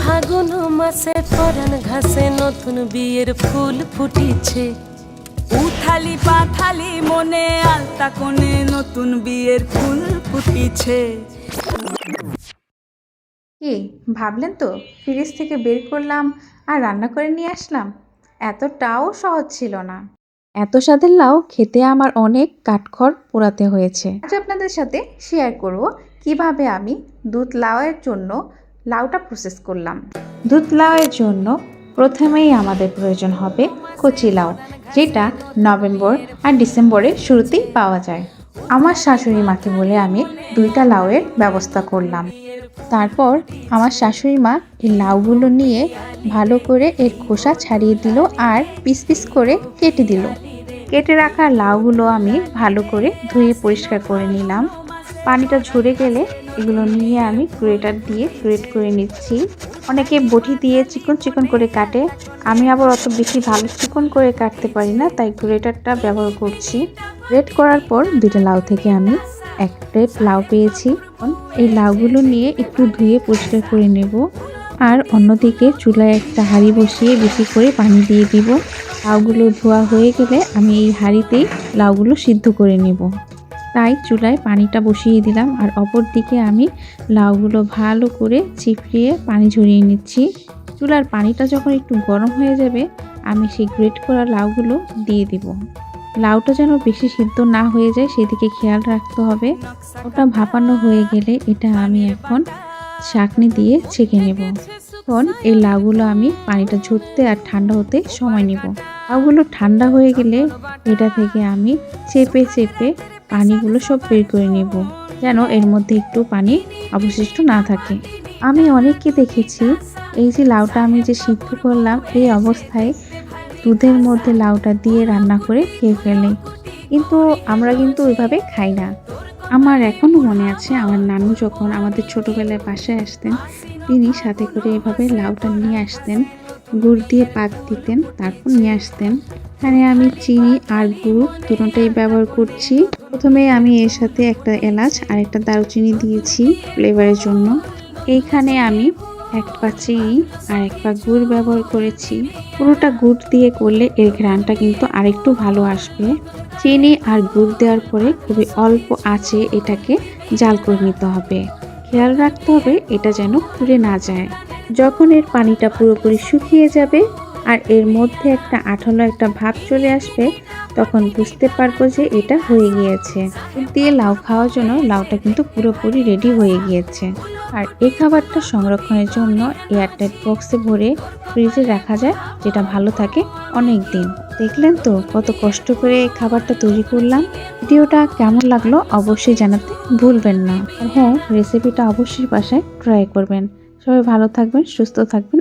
ফাগুন মাসে পরাণ ঘাসে নতুন বিয়ের ফুল ফুটিছে। উথালি পাথালি মনে আলতা কোণে নতুন বিয়ের ফুল ফুটিছে। কি ভাবলেন তো ফ্রিজ থেকে বের করলাম আর রান্না করে নিয়ে আসলাম? এতটাও সহজ ছিল না। এত স্বাদের লাউ খেতে আমার অনেক কাঠখড় পোড়াতে হয়েছে। আজ আপনাদের সাথে শেয়ার করব কিভাবে আমি দুধ লাউয়ের জন্য লাউটা প্রসেস করলাম। দুধ লাউয়ের জন্য প্রথমেই আমাদের প্রয়োজন হবে কচি লাউ, যেটা নভেম্বর আর ডিসেম্বরের শুরুতেই পাওয়া যায়। আমার শাশুড়ি মাকে বলে আমি 2টা লাউয়ের ব্যবস্থা করলাম। তারপর আমার শাশুড়ি মা এই লাউগুলো নিয়ে ভালো করে এর খোসা ছাড়িয়ে দিল আর পিস পিস করে কেটে দিল। কেটে রাখা লাউগুলো আমি ভালো করে ধুয়ে পরিষ্কার করে নিলাম। পানিটা ঝরে গেলে এগুলো নিয়ে আমি গ্রেটার দিয়ে গ্রেট করে নিচ্ছি। অনেকে বটি দিয়ে চিকন চিকন করে কাটে, আমি আবার অত বেশি ভালো চিকন করে কাটতে পারি না, তাই গ্রেটারটা ব্যবহার করছি। গ্রেট করার পর 2টা লাউ থেকে আমি 1 প্লেট লাউ পেয়েছি। এই লাউগুলো নিয়ে একটু ধুয়ে পরিষ্কার করে নেব। আর অন্যদিকে চুলায় একটা হাঁড়ি বসিয়ে বেশি করে পানি দিয়ে দিব। লাউগুলো ধোয়া হয়ে গেলে আমি এই হাঁড়িতেই লাউগুলো সিদ্ধ করে নেব। তাই চুলায় পানিটা বসিয়ে দিলাম আর অপর দিকে আমি লাউগুলো ভালো করে চিপড়িয়ে পানি ঝরিয়ে নিচ্ছি। চুলার পানিটা যখন একটু গরম হয়ে যাবে আমি সেই গ্রেট করা লাউগুলো দিয়ে দিব। লাউটা যেন বেশি সিদ্ধ না হয়ে যায় সেদিকে খেয়াল রাখতে হবে। ওটা ভাপানো হয়ে গেলে এটা আমি এখন ছাঁকনি দিয়ে ছেঁকে নেব। এখন এই লাউগুলো আমি পানিটা ঝরতে আর ঠান্ডা হতে সময় নেব। লাউগুলো ঠান্ডা হয়ে গেলে এটা থেকে আমি চেপে চেপে পানিগুলো সব বের করে নেব, যেন এর মধ্যে একটু পানি অবশিষ্ট না থাকে। আমি অনেককে দেখেছি এই যে লাউটা আমি যে সিদ্ধ করলাম এই অবস্থায় দুধের মধ্যে লাউটা দিয়ে রান্না করে খেয়ে ফেলে, কিন্তু আমরা কিন্তু ওইভাবে খাই না। আমার এখনও মনে আছে আমার নানু যখন আমাদের ছোটোবেলায় বাসায় আসতেন তিনি সাথে করে এভাবে লাউটা নিয়ে আসতেন, গুড় দিয়ে পাক দিতেন, তারপর নিয়ে আসতেন। এখানে আমি চিনি আর গুড় দুটোটাই ব্যবহার করছি। প্রথমে আমি এর সাথে একটা এলাচ আর একটা দারুচিনি দিয়েছি ফ্লেভারের জন্য। এইখানে আমি 1 পা চিনি আর 1 পা গুড় ব্যবহার করেছি। পুরোটা গুড় দিয়ে করলে এর ঘ্রাণটা কিন্তু আরেকটু ভালো আসবে। চিনি আর গুড় দেওয়ার পরে খুবই অল্প আঁচে এটাকে জাল করে নিতে হবে। খেয়াল রাখতে হবে এটা যেন পুড়ে না যায়। যখন এর পানিটা পুরোপুরি শুকিয়ে যাবে আর এর মধ্যে একটা আঠালো একটা ভাব চলে আসবে তখন বুঝতে পারবো যে এটা হয়ে গিয়েছে। দুধ দিয়ে লাউ খাওয়ার জন্য লাউটা কিন্তু পুরোপুরি রেডি হয়ে গিয়েছে। আর এই খাবারটা সংরক্ষণের জন্য এয়ারটাইট বক্সে ভরে ফ্রিজে রাখা যায়, যেটা ভালো থাকে অনেক দিন। দেখলেন তো কত কষ্ট করে এই খাবারটা তৈরি করলাম। ভিডিওটা কেমন লাগলো অবশ্যই জানাতে ভুলবেন না। আর হ্যাঁ, রেসিপিটা অবশ্যই বাসায় ট্রাই করবেন। সবাই ভালো থাকবেন, সুস্থ থাকবেন।